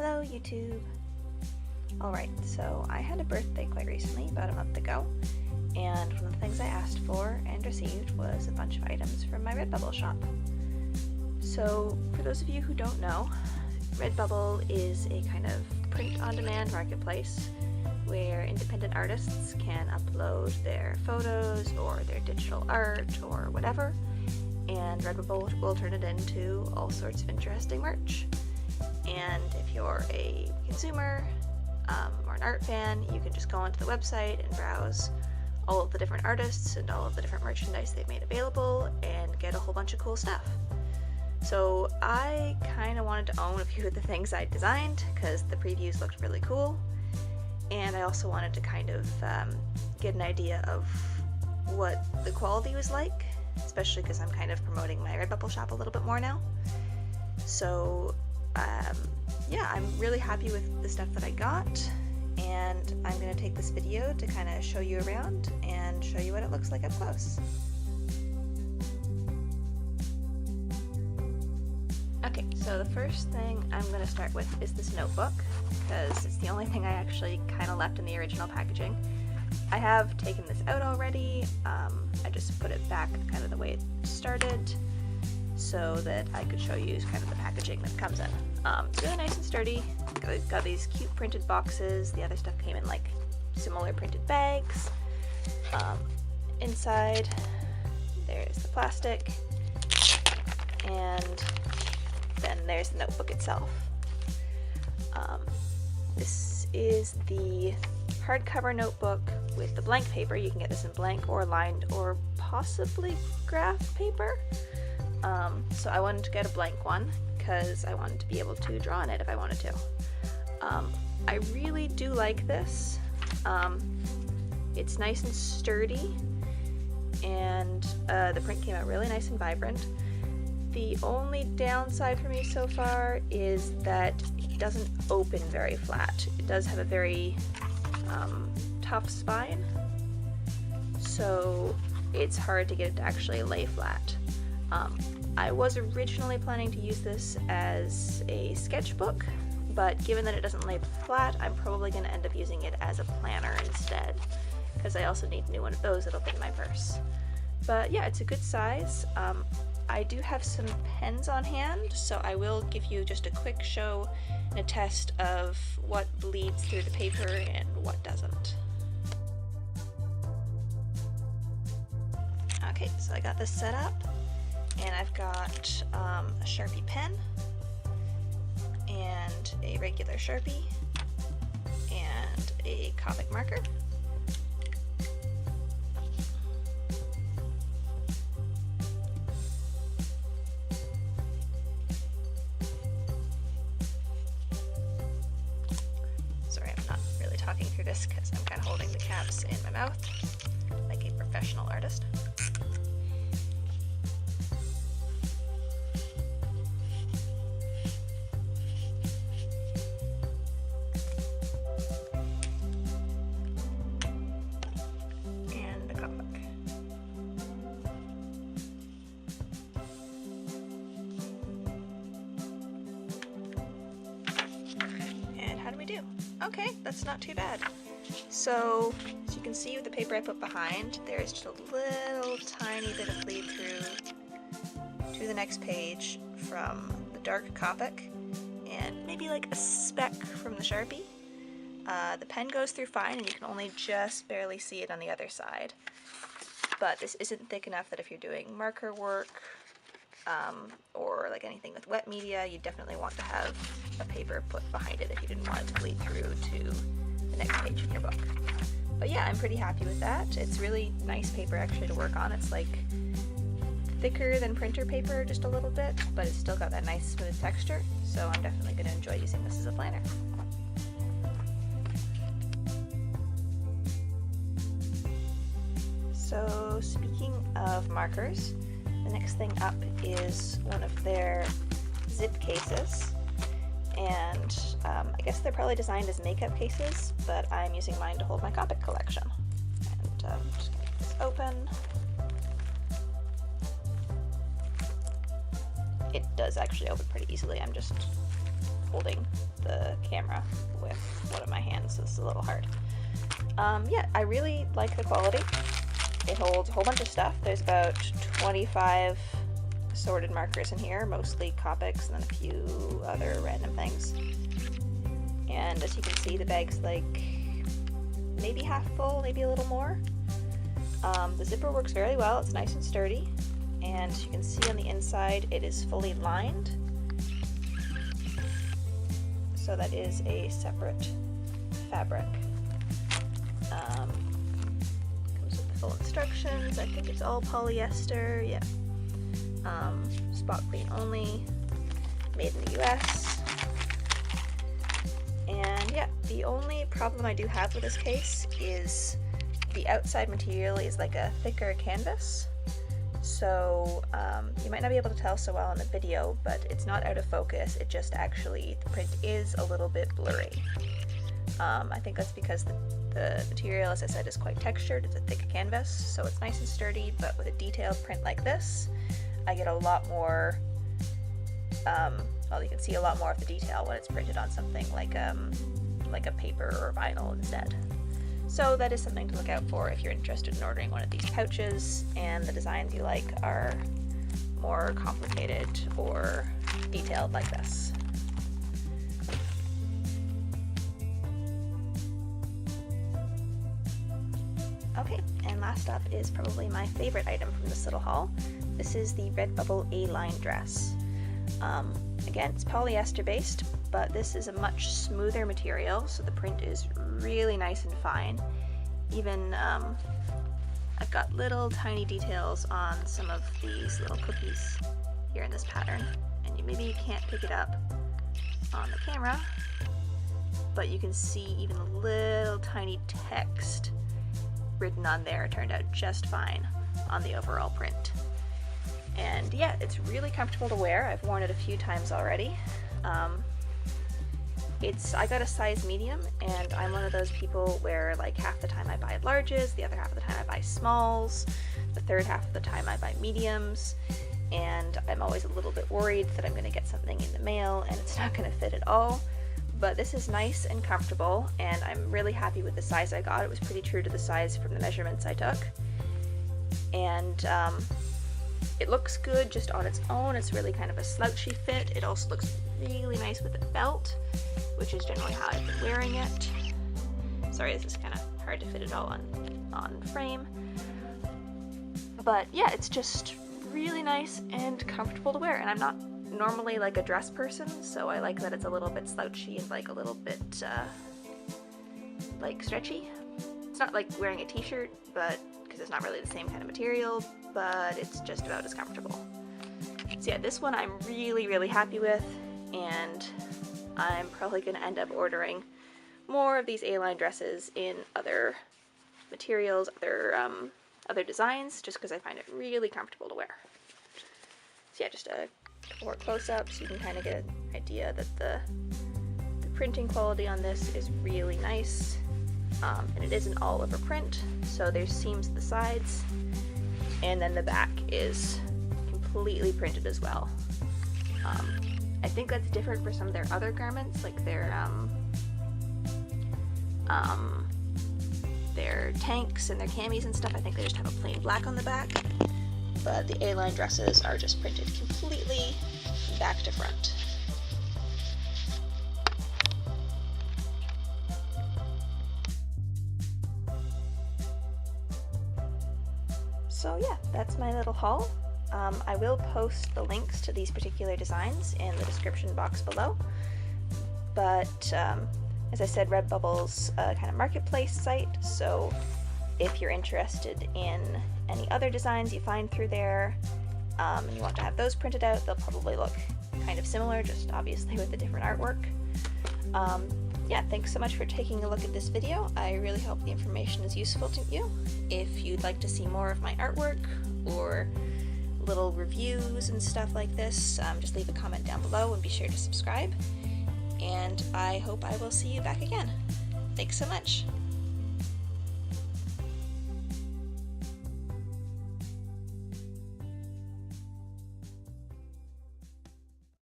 Hello YouTube! Alright, so I had a birthday quite recently, about a month ago, and one of the things I asked for and received was a bunch of items from my Redbubble shop. So, for those of you who don't know, Redbubble is a kind of print-on-demand marketplace where independent artists can upload their photos or their digital art or whatever, and Redbubble will turn it into all sorts of interesting merch. And if you're a consumer or an art fan, you can just go onto the website and browse all of the different artists and all of the different merchandise they've made available and get a whole bunch of cool stuff. So I kind of wanted to own a few of the things I designed because the previews looked really cool, and I also wanted to kind of get an idea of what the quality was like, especially because I'm kind of promoting my Redbubble shop a little bit more now. So yeah, I'm really happy with the stuff that I got, and I'm going to take this video to kind of show you around and show you what it looks like up close. Okay, so the first thing I'm going to start with is this notebook, because it's the only thing I actually kind of left in the original packaging. I have taken this out already. I just put it back kind of the way it started so that I could show you kind of the packaging that comes in. It's really nice and sturdy. Got these cute printed boxes. The other stuff came in like similar printed bags. Inside there's the plastic, and then there's the notebook itself. This is the hardcover notebook with the blank paper. You can get this in blank or lined or possibly graph paper. So I wanted to get a blank one because I wanted to be able to draw on it if I wanted to. I really do like this. It's nice and sturdy, and the print came out really nice and vibrant. The only downside for me so far is that it doesn't open very flat. It does have a very tough spine, so it's hard to get it to actually lay flat. I was originally planning to use this as a sketchbook, but given that it doesn't lay flat, I'm probably going to end up using it as a planner instead, because I also need a new one of those that'll fit in my purse. But yeah, it's a good size. I do have some pens on hand, so I will give you just a quick show and a test of what bleeds through the paper and what doesn't. Okay, so I got this set up, and I've got a Sharpie pen and a regular Sharpie and a Copic marker. Sorry, I'm not really talking through this because I'm kind of holding the caps in my mouth like a professional artist. Okay, that's not too bad. So, as you can see with the paper I put behind, there's just a little tiny bit of bleed through to the next page from the dark Copic, and maybe like a speck from the Sharpie. The pen goes through fine, and you can only just barely see it on the other side. But this isn't thick enough that if you're doing marker work, or like anything with wet media, you definitely want to have a paper put behind it if you didn't want it to bleed through to the next page in your book. But yeah, I'm pretty happy with that. It's really nice paper actually to work on. It's like thicker than printer paper just a little bit, but it's still got that nice smooth texture, so I'm definitely going to enjoy using this as a planner. So speaking of markers, the next thing up is one of their zip cases, and I guess they're probably designed as makeup cases, but I'm using mine to hold my Copic collection. And I'm just going to get this open. It does actually open pretty easily. I'm just holding the camera with one of my hands, so this is a little hard. Yeah, I really like the quality. It holds a whole bunch of stuff. There's about 25 assorted markers in here, mostly Copics and then a few other random things. And as you can see, the bag's like maybe half full, maybe a little more. The zipper works very well. It's nice and sturdy. And you can see on the inside it is fully lined. So that is a separate fabric. Comes with the full instructions. I think it's all polyester. Yeah. Spot clean only. Made in the US. And yeah, the only problem I do have with this case is the outside material is like a thicker canvas. So you might not be able to tell so well in the video, but it's not out of focus. It just actually, the print is a little bit blurry. I think that's because the material, as I said, is quite textured. It's a thick canvas, so it's nice and sturdy, but with a detailed print like this, I get a lot more, well, you can see a lot more of the detail when it's printed on something like a paper or vinyl instead. So that is something to look out for if you're interested in ordering one of these pouches and the designs you like are more complicated or detailed like this. Okay, and last up is probably my favorite item from this little haul. This is the Redbubble A-line dress. Again, it's polyester based, but this is a much smoother material, so the print is really nice and fine. Even I've got little tiny details on some of these little cookies here in this pattern, and maybe you can't pick it up on the camera, but you can see even a little tiny text written on there. It turned out just fine on the overall print. And yeah, it's really comfortable to wear. I've worn it a few times already. I got a size medium, and I'm one of those people where like half the time I buy larges, the other half of the time I buy smalls, the third half of the time I buy mediums, and I'm always a little bit worried that I'm going to get something in the mail and it's not going to fit at all. But this is nice and comfortable, and I'm really happy with the size I got. It was pretty true to the size from the measurements I took. And it looks good just on its own. It's really kind of a slouchy fit. It also looks really nice with a belt, which is generally how I've been wearing it. Sorry, this is kind of hard to fit it all on frame. But yeah, it's just really nice and comfortable to wear, and I'm not normally like a dress person, so I like that it's a little bit slouchy and like a little bit like stretchy. It's not like wearing a t-shirt, but because it's not really the same kind of material, but it's just about as comfortable. So yeah, this one I'm really happy with, and I'm probably going to end up ordering more of these A-line dresses in other materials, other designs, just because I find it really comfortable to wear. So yeah, just a more close-up so you can kind of get an idea that the printing quality on this is really nice. And it is an all-over print, so there's seams at the sides, and then the back is completely printed as well. I think that's different for some of their other garments, like their tanks and their camis and stuff. I think they just have a plain black on the back, but the A-line dresses are just printed completely back to front. So yeah, that's my little haul. I will post the links to these particular designs in the description box below. But as I said, Redbubble's a kind of marketplace site, so if you're interested in any other designs you find through there, and you want to have those printed out, they'll probably look kind of similar, just obviously with a different artwork. Yeah, thanks so much for taking a look at this video. I really hope the information is useful to you. If you'd like to see more of my artwork or little reviews and stuff like this, just leave a comment down below and be sure to subscribe. And I hope I will see you back again. Thanks so much.